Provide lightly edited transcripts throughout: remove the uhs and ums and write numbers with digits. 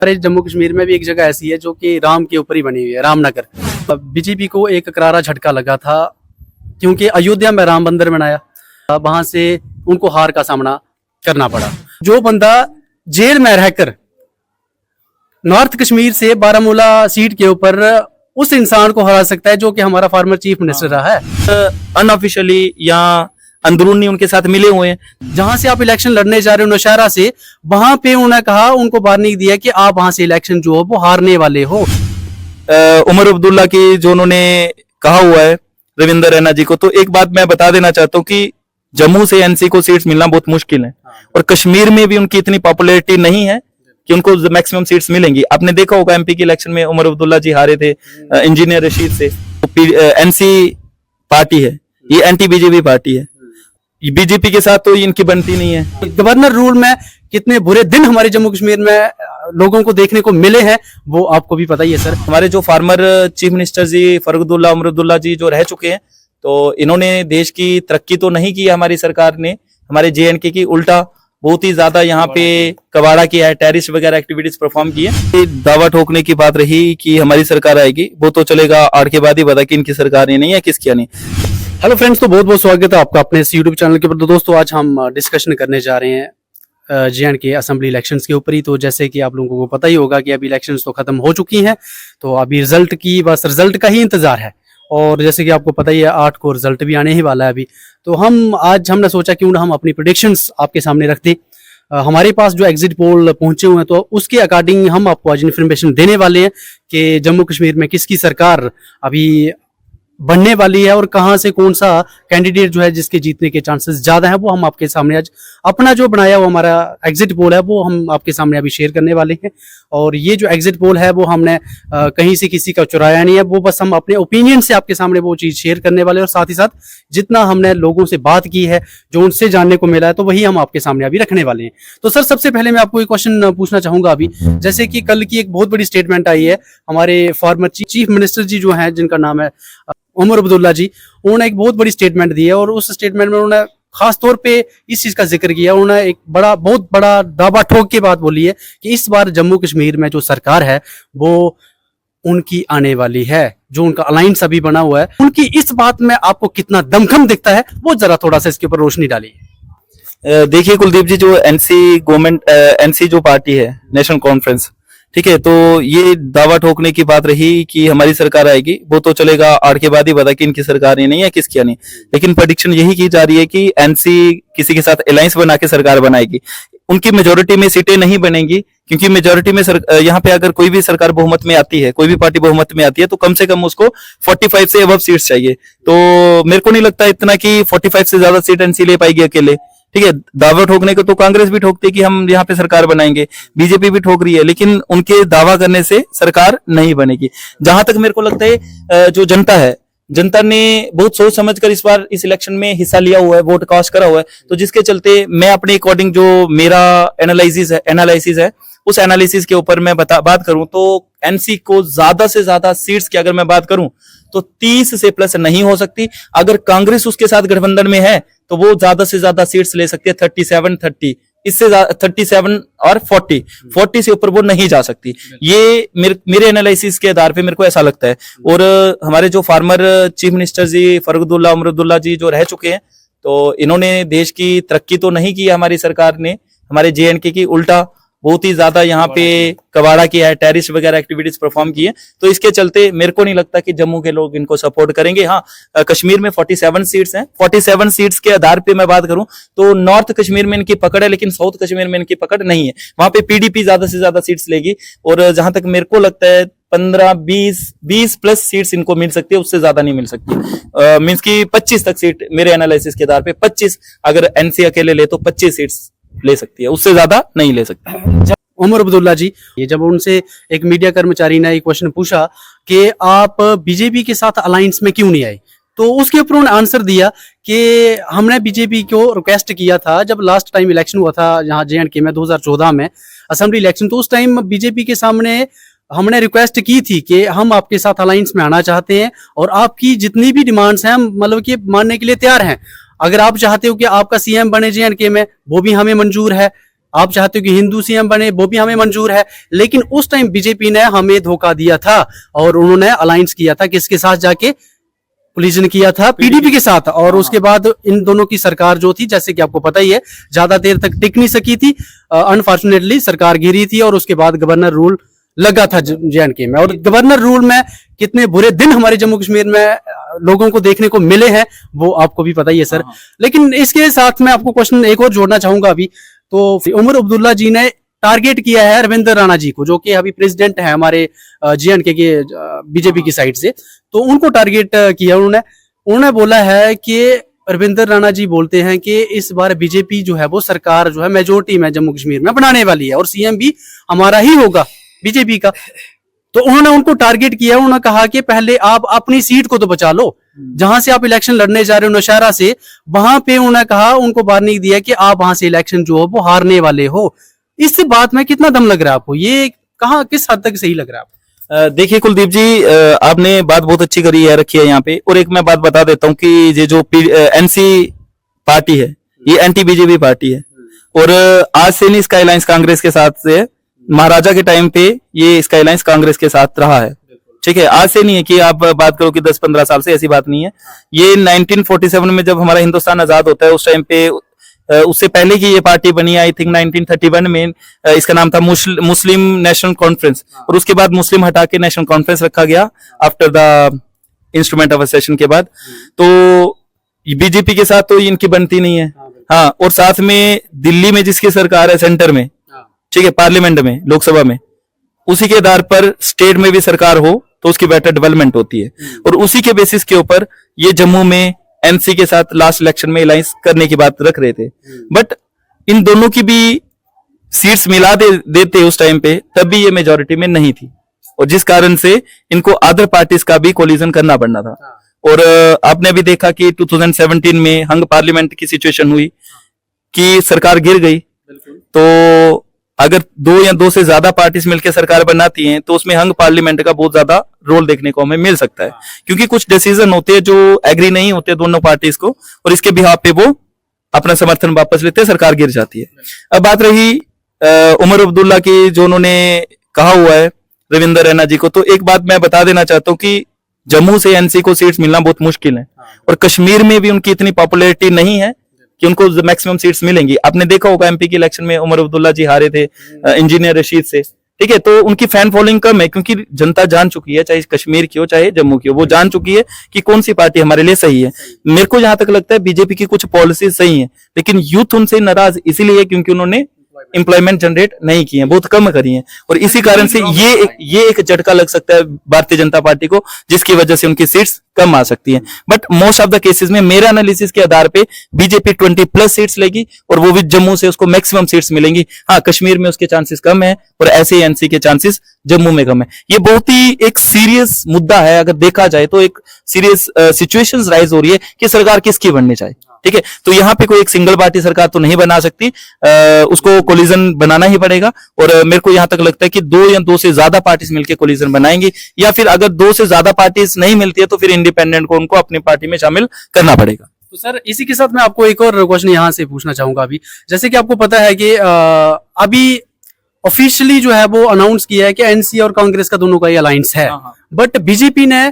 हमारे जम्मू कश्मीर में भी एक जगह ऐसी है जो कि राम के ऊपर ही बनी हुई है, रामनगर। बीजेपी को एक करारा झटका लगा था क्योंकि अयोध्या में राम मंदिर बनाया, वहां से उनको हार का सामना करना पड़ा। जो बंदा जेल में रहकर नॉर्थ कश्मीर से बारामूला सीट के ऊपर उस इंसान को हरा सकता है जो कि हमारा फॉर्मर चीफ मिनिस्टर रहा है, अनऑफिशियली या अंदरूनी उनके साथ मिले हुए हैं। जहां से आप इलेक्शन लड़ने जा रहे हो नौशहरा से, वहां पे उन्होंने कहा, उनको वार्निंग दिया कि आप वहां से इलेक्शन जो हो वो हारने वाले हो। उमर अब्दुल्ला की जो उन्होंने कहा हुआ है रविंद्र रैना जी को, तो एक बात मैं बता देना चाहता हूँ कि जम्मू से एनसी को सीट्स मिलना बहुत मुश्किल है और कश्मीर में भी उनकी इतनी पॉपुलैरिटी नहीं है कि उनको मैक्सिमम सीट्स मिलेंगी। आपने देखा होगा एमपी के इलेक्शन में उमर अब्दुल्ला जी हारे थे इंजीनियर रशीद से। एनसी पार्टी है, ये एंटी बीजेपी पार्टी है, बीजेपी के साथ तो इनकी बनती नहीं है। गवर्नर रूल में कितने बुरे दिन हमारे जम्मू कश्मीर में लोगों को देखने को मिले हैं वो आपको भी पता ही है सर। हमारे जो फार्मर चीफ मिनिस्टर जी फरुखुद्दीन उमर अब्दुल्ला जी जो रह चुके हैं, तो इन्होंने देश की तरक्की तो नहीं की हमारी सरकार ने, हमारे जेएंडके की उल्टा बहुत ही ज्यादा यहाँ पे कबाड़ा किया है, टेररिस्ट वगैरह एक्टिविटीज परफॉर्म की है। दावा ठोकने की बात रही कि हमारी सरकार आएगी, वो तो चलेगा आड़ के बाद ही पता कि इनकी सरकार ही नहीं है किसकी नहीं। हेलो फ्रेंड्स, तो बहुत बहुत स्वागत है आपका अपने इस यूट्यूब चैनल के ऊपर। तो दोस्तों आज हम डिस्कशन करने जा रहे हैं जेएंडके असेंबली इलेक्शंस के ऊपर ही। तो जैसे कि आप लोगों को पता ही होगा कि अभी इलेक्शंस तो खत्म हो चुकी हैं, तो अभी रिजल्ट की बस रिजल्ट का ही इंतजार है। और जैसे कि आपको पता ही है 8 को रिजल्ट भी आने ही वाला है अभी। तो हमने सोचा क्यों ना हम अपनी प्रेडिक्शंस आपके सामने रख दें। हमारे पास जो एग्जिट पोल पहुंचे हुए हैं तो उसके अकॉर्डिंग हम आपको आज इन्फॉर्मेशन देने वाले हैं कि जम्मू कश्मीर में किसकी सरकार अभी बनने वाली है और कहां से कौन सा कैंडिडेट जो है जिसके जीतने के चांसेस ज्यादा हैं, वो हम आपके सामने आज अपना जो बनाया हुआ हमारा एग्जिट पोल है वो हम आपके सामने अभी शेयर करने वाले हैं। और ये जो एग्जिट पोल है वो हमने कहीं से किसी का चुराया नहीं है, वो बस हम अपने ओपिनियन से आपके सामने वो चीज शेयर करने वाले हैं। और साथ ही साथ जितना हमने लोगों से बात की है, जो उनसे जानने को मिला है, तो वही हम आपके सामने अभी रखने वाले हैं। तो सर सबसे पहले मैं आपको एक क्वेश्चन पूछना चाहूंगा अभी, जैसे कि कल की एक बहुत बड़ी स्टेटमेंट आई है हमारे फॉर्मर चीफ मिनिस्टर जी जो है, जिनका नाम है उमर अब्दुल्ला जी, उन्होंने एक बहुत बड़ी स्टेटमेंट दी है और उस स्टेटमेंट में उन्होंने खास तौर पे इस चीज का जिक्र किया। उन्होंने एक बहुत बड़ा दावा ठोक के बात बोली है कि इस बार जम्मू कश्मीर में जो सरकार है वो उनकी आने वाली है, जो उनका अलायंस अभी बना हुआ है। उनकी इस बात में आपको कितना दमखम दिखता है वो जरा थोड़ा सा इसके ऊपर रोशनी डालिए। देखिए कुलदीप जी, जो एनसी गवर्नमेंट एनसी जो पार्टी है नेशनल कॉन्फ्रेंस, ठीक है, तो ये दावा ठोकने की बात रही कि हमारी सरकार आएगी, वो तो चलेगा आड़ के बाद ही पता कि इनकी सरकार ही नहीं है किसकी नहीं। लेकिन प्रेडिक्शन यही की जा रही है कि एनसी किसी के साथ अलायंस बना के सरकार बनाएगी। उनकी मेजोरिटी में सीटें नहीं बनेंगी क्योंकि मेजोरिटी में यहाँ पे अगर कोई भी सरकार बहुमत में आती है, कोई भी पार्टी बहुमत में आती है, तो कम से कम उसको 45 से अबव सीट्स चाहिए। तो मेरे को नहीं लगता इतना कि 45 से ज्यादा सीट एनसी ले पाएगी अकेले। ठीक है, दावा ठोकने को तो कांग्रेस भी ठोकती है कि हम यहाँ पे सरकार बनाएंगे, बीजेपी भी ठोक रही है, लेकिन उनके दावा करने से सरकार नहीं बनेगी। जहां तक मेरे को लगता है जो जनता है, जनता ने बहुत सोच समझकर इस बार इस इलेक्शन में हिस्सा लिया हुआ है, वोट कास्ट करा हुआ है। तो जिसके चलते मैं अपने अकॉर्डिंग जो मेरा एनालिसिस है उस एनालिसिस के ऊपर मैं बात करूं तो एनसी को ज्यादा से ज्यादा सीट्स की अगर मैं बात करूं तो 30 से प्लस नहीं हो सकती। अगर कांग्रेस उसके साथ गठबंधन में है तो वो ज्यादा से ज्यादा सीट्स ले सकती है, 37-30, इससे 37 और 40 से ऊपर वो नहीं जा सकती। ये मेरे एनालिसिस के आधार पे मेरे को ऐसा लगता है। और हमारे जो फार्मर चीफ मिनिस्टर जी फरुखुद्दीन उमर अब्दुल्ला जी जो रह चुके हैं, तो इन्होंने देश की तरक्की तो नहीं की हमारी सरकार ने, हमारे जेएंडके की उल्टा बहुत ही ज्यादा यहाँ पे कबाड़ा किया है, टेररिस्ट वगैरह एक्टिविटीज परफॉर्म की है। तो इसके चलते मेरे को नहीं लगता कि जम्मू के लोग इनको सपोर्ट करेंगे। हाँ, कश्मीर में 47 सीट्स हैं, 47 सीट्स के आधार पे मैं बात करूं तो नॉर्थ कश्मीर में इनकी पकड़ है, लेकिन साउथ कश्मीर में इनकी पकड़ नहीं है। वहां पे पीडीपी ज्यादा से ज्यादा सीट्स लेगी और जहां तक मेरे को लगता है 15-20 प्लस सीट्स इनको मिल सकती है, उससे ज्यादा नहीं मिल सकती। मींस की 25 तक सीट मेरे एनालिसिस के आधार पे 25, अगर एनसी अकेले ले तो 25 सीट्स ले सकती है, उससे ज्यादा नहीं ले सकती। उमर अब्दुल्ला जी, ये जब उनसे एक मीडिया कर्मचारी ने एक क्वेश्चन पूछा कि आप बीजेपी के साथ अलायंस में क्यों नहीं आए, तो उसके ऊपर उन्होंने आंसर दिया कि हमने बीजेपी को रिक्वेस्ट किया था जब लास्ट टाइम इलेक्शन हुआ था यहाँ जेएंडके में 2014 में असेंबली इलेक्शन, तो उस टाइम बीजेपी के सामने हमने रिक्वेस्ट की थी कि हम आपके साथ अलायंस में आना चाहते हैं और आपकी जितनी भी डिमांड्स हैं हम मतलब कि मानने के लिए तैयार हैं। अगर आप चाहते हो कि आपका सीएम बने जेएंडके में, वो भी हमें मंजूर है। आप चाहते हो कि हिंदू सीएम बने, वो भी हमें मंजूर है, लेकिन उस टाइम बीजेपी ने हमें धोखा दिया था और उन्होंने अलायंस किया था किसके साथ जाके, कोलिजन किया था पीडीपी के साथ। और उसके बाद इन दोनों की सरकार जो थी, जैसे कि आपको पता ही है, ज्यादा देर तक टिक नहीं सकी थी, अनफॉर्चुनेटली सरकार गिरी थी और उसके बाद गवर्नर रूल लगा था जे.एंड.के में। और गवर्नर रूल में कितने बुरे दिन हमारे जम्मू कश्मीर में लोगों को देखने को मिले हैं वो आपको भी पता ही है सर। लेकिन इसके साथ मैं आपको क्वेश्चन एक और जोड़ना चाहूंगा अभी। तो उमर अब्दुल्ला जी ने टारगेट किया है रविंद्र राणा जी को, जो कि अभी प्रेसिडेंट है हमारे जे.एंड.के के बीजेपी की साइड से। तो उनको टारगेट किया उन्होंने बोला है कि रविंद्र राणा जी बोलते हैं कि इस बार बीजेपी जो है वो सरकार जो है मेजोरिटी में जम्मू कश्मीर में बनाने वाली है और सीएम भी हमारा ही होगा बीजेपी का। तो उन्होंने उनको टारगेट किया, उन्होंने कहा कि पहले आप अपनी सीट को तो बचा लो, जहां से आप इलेक्शन लड़ने जा रहे हो नौशहरा से, वहां पे उन्होंने कहा, उनको वार्निंग दिया कि आप वहां से इलेक्शन जो हो वो हारने वाले हो। इस बात में कितना दम लग रहा है आपको, ये कहां किस हद तक सही लग रहा है आपको? देखिए कुलदीप जी, आपने बात बहुत अच्छी करी है, रखी है यहाँ पे। और एक मैं बात बता देता हूँ कि ये जो एनसी पार्टी है ये एंटी बीजेपी पार्टी है और आज से नहीं इसका अलायंस कांग्रेस के साथ से, महाराजा के टाइम पे ये इसका अलायंस कांग्रेस के साथ रहा है। ठीक है, आज से नहीं है कि आप बात करो कि 10-15 साल से, ऐसी बात नहीं है। ये 1947 में जब हमारा हिंदुस्तान आजाद होता है उस टाइम पे, उससे पहले की ये पार्टी बनी, आई थिंक 1931 में। इसका नाम था मुस्लिम नेशनल कॉन्फ्रेंस और उसके बाद मुस्लिम हटा के नेशनल कॉन्फ्रेंस रखा गया आफ्टर द इंस्ट्रूमेंट ऑफ असेशन के बाद। तो बीजेपी के साथ तो इनकी बनती नहीं है। हाँ, और साथ में दिल्ली में जिसकी सरकार है सेंटर में, ठीक है, पार्लियामेंट में, लोकसभा में, उसी के आधार पर स्टेट में भी सरकार हो तो उसकी बेटर डेवलपमेंट होती है। और उसी के बेसिस के ऊपर ये जम्मू में एनसी के साथ लास्ट इलेक्शन में अलायंस करने की बात रख रहे थे। बट इन दोनों की भी सीट्स मिला देते उस टाइम पे, तब भी ये मेजोरिटी में नहीं थी और जिस कारण से इनको अदर पार्टीज का भी कोलिजन करना पड़ना था। और आपने भी देखा कि 2017 में हंग पार्लियामेंट की सिचुएशन हुई कि सरकार गिर गई। तो अगर 2 या 2 से ज्यादा पार्टीज मिलकर सरकार बनाती हैं तो उसमें हंग पार्लियामेंट का बहुत ज्यादा रोल देखने को हमें मिल सकता है, क्योंकि कुछ डिसीजन होते हैं जो एग्री नहीं होते दोनों पार्टीज को और इसके बिहाफ पे वो अपना समर्थन वापस लेते हैं, सरकार गिर जाती है। अब बात रही उमर अब्दुल्ला की, जो उन्होंने कहा हुआ है रविंद्र रैना जी को, तो एक बात मैं बता देना चाहता हूँ कि जम्मू से एनसी को सीट्स मिलना बहुत मुश्किल है और कश्मीर में भी उनकी इतनी पॉपुलैरिटी नहीं है कि उनको मैक्सिमम सीट्स मिलेंगी। आपने देखा होगा एमपी के इलेक्शन में उमर अब्दुल्ला जी हारे थे इंजीनियर रशीद से, ठीक है। तो उनकी फैन फॉलोइंग कम है क्योंकि जनता जान चुकी है, चाहे कश्मीर की हो चाहे जम्मू की हो, वो जान चुकी है कि कौन सी पार्टी हमारे लिए सही है। मेरे को जहां तक लगता है बीजेपी की कुछ पॉलिसीज सही है, लेकिन यूथ उनसे नाराज इसीलिए है क्योंकि उन्होंने एम्प्लॉयमेंट जनरेट नहीं किए हैं, बहुत कम करी हैं और इसी कारण से ये एक झटका लग सकता है भारतीय जनता पार्टी को, जिसकी वजह से उनकी सीट्स कम आ सकती हैं। But most of the cases में मेरा एनालिसिस के आधार पे बीजेपी 20+ सीट्स लेगी और वो भी जम्मू से उसको मैक्सिमम सीट्स मिलेंगी। हाँ, कश्मीर में उसके चांसेस कम है और ऐसे ही एनसी के चांसेस जम्मू में कम है। ये बहुत ही एक सीरियस मुद्दा है, अगर देखा जाए तो एक सीरियस सिचुएशंस राइज हो रही है कि सरकार किसकी बननी चाहिए, ठीक है। तो यहाँ पे कोई एक सिंगल पार्टी सरकार तो नहीं बना सकती, उसको कोलिजन बनाना ही पड़ेगा। और मेरे को यहाँ तक लगता है कि 2 या 2 से ज्यादा पार्टीज मिलकर कोलिजन बनाएंगी, या फिर अगर 2 से ज्यादा पार्टीज नहीं मिलती है तो फिर इंडिपेंडेंट को उनको अपनी पार्टी में शामिल करना पड़ेगा। तो सर इसी के साथ मैं आपको एक और क्वेश्चन यहाँ से पूछना चाहूंगा। अभी जैसे कि आपको पता है कि अभी ऑफिशियली जो है वो अनाउंस किया है कि एनसी और कांग्रेस का दोनों का ही अलायंस है, बट बीजेपी ने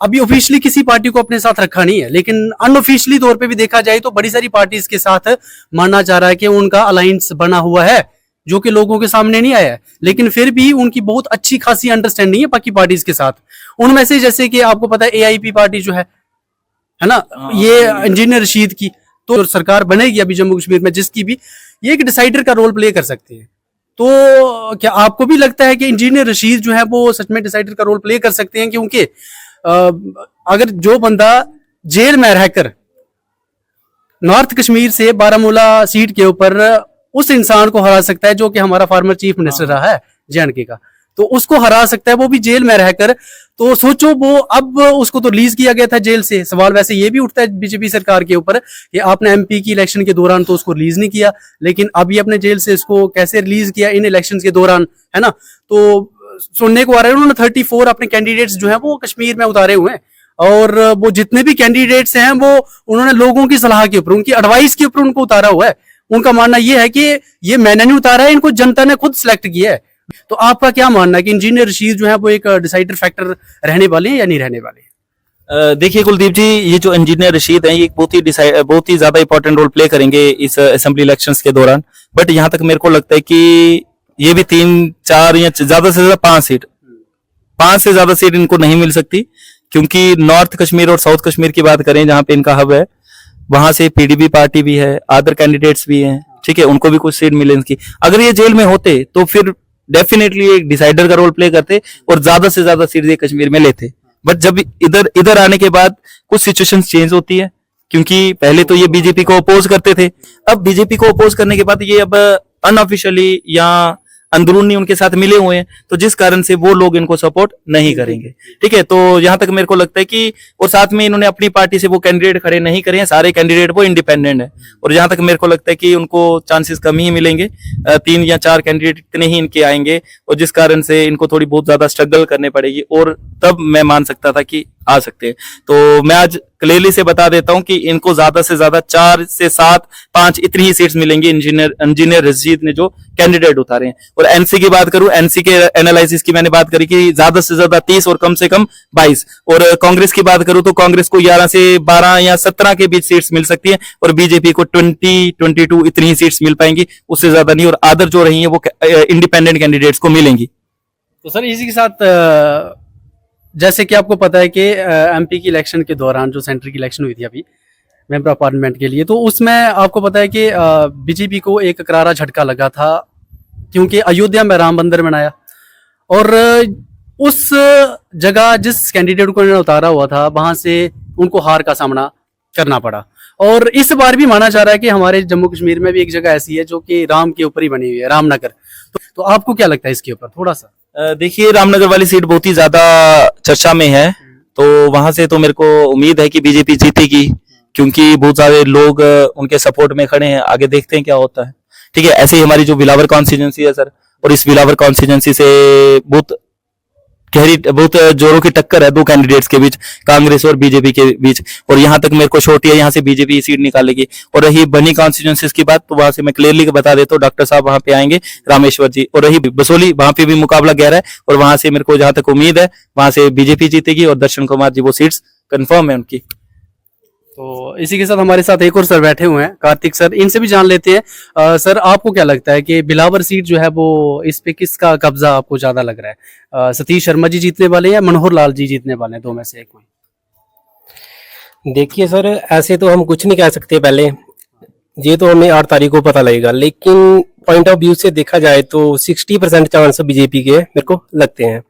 अभी ऑफिशियली किसी पार्टी को अपने साथ रखा नहीं है, लेकिन अनऑफिशियली तौर पे भी देखा जाए तो बड़ी सारी पार्टीज के साथ माना जा रहा है कि उनका अलायंस बना हुआ है, जो कि लोगों के सामने नहीं आया है, लेकिन फिर भी उनकी बहुत अच्छी खासी अंडरस्टैंडिंग है बाकी पार्टीज के साथ। उनमें से जैसे कि आपको पता है एआईपी पार्टी जो है ना, ये इंजीनियर रशीद की तो सरकार बनेगी अभी जम्मू कश्मीर में, जिसकी भी ये एक डिसाइडर का रोल प्ले कर सकते हैं। तो क्या आपको भी लगता है कि इंजीनियर रशीद जो है वो सच में डिसाइडर का रोल प्ले कर सकते हैं? क्योंकि अगर जो बंदा जेल में रहकर नॉर्थ कश्मीर से बारामूला सीट के ऊपर उस इंसान को हरा सकता है जो कि हमारा फॉर्मर चीफ मिनिस्टर रहा है जे.एंड.के का, तो उसको हरा सकता है वो भी जेल में रहकर, तो सोचो वो अब उसको तो रिलीज किया गया था जेल से। सवाल वैसे ये भी उठता है बीजेपी सरकार के ऊपर कि आपने एमपी की इलेक्शन के दौरान तो उसको रिलीज नहीं किया, लेकिन अभी अपने जेल से इसको कैसे रिलीज किया इन इलेक्शन के दौरान, है ना। तो सुनने को आ रहा है उन्होंने 34 अपने कैंडिडेट्स जो हैं वो कश्मीर में उतारे हुए हैं, और वो जितने भी कैंडिडेट्स हैं वो उन्होंने लोगों की सलाह के ऊपर, उनकी एडवाइस के ऊपर उनको उतारा हुआ है। उनका मानना ये है कि ये मैंने नहीं उतारा है, इनको जनता ने खुद सिलेक्ट किया है। तो आपका क्या मानना है कि इंजीनियर रशीद जो है वो एक डिसाइडर फैक्टर रहने वाले हैं या नहीं रहने वाले? देखिए कुलदीप जी, ये जो इंजीनियर रशीद हैं ये बहुत ही ज्यादा इंपॉर्टेंट रोल प्ले करेंगे इस असेंबली इलेक्शंस के दौरान। बट यहाँ तक मेरे को लगता है कि ये भी 3-4 या ज्यादा से ज्यादा 5 से ज्यादा सीट इनको नहीं मिल सकती, क्योंकि नॉर्थ कश्मीर और साउथ कश्मीर की बात करें जहां पे इनका हब है, वहां से पीडीपी पार्टी भी है, अदर कैंडिडेट्स भी हैं, ठीक है, उनको भी कुछ सीट मिले इनकी। अगर ये जेल में होते तो फिर डेफिनेटली एक डिसाइडर का रोल प्ले करते और ज्यादा से ज्यादा सीट ये कश्मीर में लेते। बट जब इधर आने के बाद कुछ सिचुएशंस चेंज होती है, क्योंकि पहले तो ये बीजेपी को अपोज करते थे, अब बीजेपी को अपोज करने के बाद ये अब अनऑफिशियली या अंदरूनी उनके साथ मिले हुए हैं, तो जिस कारण से वो लोग इनको सपोर्ट नहीं करेंगे, ठीक है। तो यहां तक मेरे को लगता है कि और साथ में इन्होंने अपनी पार्टी से वो कैंडिडेट खड़े नहीं करे हैं, सारे कैंडिडेट वो इंडिपेंडेंट है, और जहां तक मेरे को लगता है कि उनको चांसेस कम ही मिलेंगे, 3 या 4 कैंडिडेट इतने ही इनके आएंगे, और जिस कारण से इनको थोड़ी बहुत ज्यादा स्ट्रगल करनी पड़ेगी, और तब मैं मान सकता था कि आ सकते हैं। तो मैं आज क्लियरली से बता देता हूं कि इनको ज्यादा से ज्यादा 4 से 7, 5 इतनी ही सीट्स मिलेंगी इंजीनियर रशीद ने जो कैंडिडेट उतारे हैं। और एनसी की बात करूं, एनसी के एनालिसिस की मैंने बात करी कि ज्यादा से ज्यादा 30 और कम से कम 22, और कांग्रेस की बात करूं तो कांग्रेस को 11 से 12 या 17 के बीच सीट्स मिल सकती है, और बीजेपी को 20-22 इतनी ही सीट्स मिल पाएंगी, उससे ज्यादा नहीं, और अदर जो रही है वो इंडिपेंडेंट कैंडिडेट्स को मिलेंगी। तो सर इसी के साथ जैसे कि आपको पता है कि एमपी की इलेक्शन के दौरान जो सेंटर की इलेक्शन हुई थी अभी मेंबर ऑफ पार्लियामेंट के लिए, तो उसमें आपको पता है कि बीजेपी को एक करारा झटका लगा था, क्योंकि अयोध्या में राम मंदिर बनाया, और उस जगह जिस कैंडिडेट को इन्होंने उतारा हुआ था वहां से उनको हार का सामना करना पड़ा। और इस बार भी माना जा रहा है कि हमारे जम्मू कश्मीर में भी एक जगह ऐसी है जो कि राम के ऊपर ही बनी हुई है, रामनगर। तो आपको क्या लगता है इसके ऊपर थोड़ा सा? देखिए, रामनगर वाली सीट बहुत ही ज्यादा चर्चा में है, तो वहां से तो मेरे को उम्मीद है कि बीजेपी जीतेगी, क्योंकि बहुत सारे लोग उनके सपोर्ट में खड़े हैं। आगे देखते हैं क्या होता है, ठीक है। ऐसे ही हमारी जो बिलावर कॉन्स्टिट्यूंसी है सर, और इस बिलावर कॉन्स्टिट्यूंसी से बहुत जोरों की टक्कर है 2 कैंडिडेट्स के बीच, कांग्रेस और बीजेपी के बीच, और यहां तक मेरे को शोर है यहां से बीजेपी सीट निकालेगी। और रही बनी कॉन्स्टिट्यूंसीज की बात, तो वहां से मैं क्लियरली बता देता हूँ, डॉक्टर साहब वहां पे आएंगे, रामेश्वर जी। और रही बसोली, वहां पे भी मुकाबला गहरा है, और वहां से मेरे को जहां तक उम्मीद है वहां से बीजेपी जीतेगी, और दर्शन कुमार जी वो सीट्स कंफर्म है उनकी। तो इसी के साथ हमारे साथ एक और सर बैठे हुए हैं, कार्तिक सर, इनसे भी जान लेते हैं। सर आपको क्या लगता है कि बिलावर सीट जो है वो इस पे किसका कब्जा आपको ज्यादा लग रहा है? सतीश शर्मा जी जीतने वाले हैं या मनोहर लाल जी जीतने वाले हैं? 2 में से एक में। देखिए सर, ऐसे तो हम कुछ नहीं कह सकते पहले, ये तो हमें 8 तारीख को पता लगेगा, लेकिन पॉइंट ऑफ व्यू से देखा जाए तो 60% चांस बीजेपी के मेरे को लगते हैं।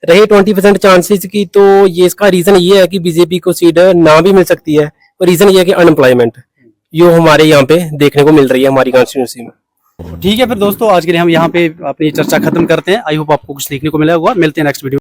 रहे 20% चांसेस की, तो ये इसका रीजन ये है कि बीजेपी को सीट ना भी मिल सकती है, और रीजन ये है कि अनएम्प्लॉयमेंट जो हमारे यहाँ पे देखने को मिल रही है हमारी कॉन्स्टिट्यूंसी में। ठीक है फिर दोस्तों, आज के लिए हम यहाँ पे अपनी चर्चा खत्म करते हैं। आई होप आपको कुछ सीखने को मिला होगा। मिलते हैं नेक्स्ट वीडियो।